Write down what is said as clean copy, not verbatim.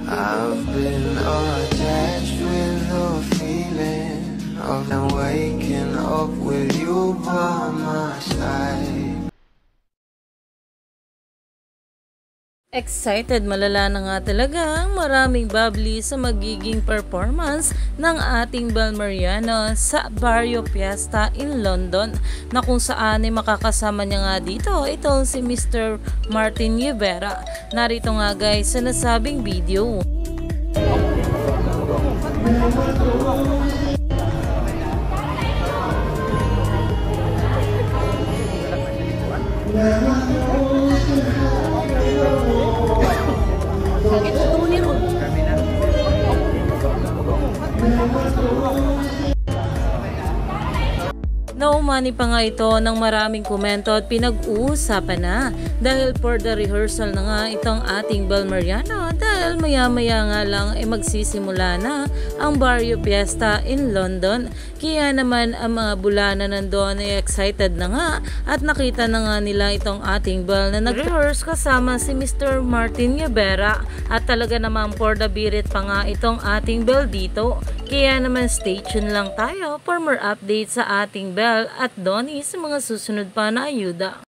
I've been attached with the feeling of them waking up with you by my side. Excited malala na nga talaga ang maraming bubbly sa magiging performance ng ating Bel Mariano sa Barrio Fiesta in London, na kung saan ay makakasama niya nga dito itong si Mr. Martin Rivera. Narito nga guys sa nasabing video. Naumani pa nga ito ng maraming komento at pinag-uusapan na dahil for the rehearsal na nga itong ating Bel Mariano, dahil maya-maya nga lang ay magsisimula na ang Barrio Fiesta in London. Kaya naman ang mga bulana nandoon ay excited na nga at nakita na nga nila itong ating Bel na nag-rehearse kasama si Mr. Martin Rivera, at talaga naman for the birit pa nga itong ating Bel dito. Kaya naman stay tuned lang tayo for more updates sa ating Bel at Donnie sa mga susunod pa na ayuda.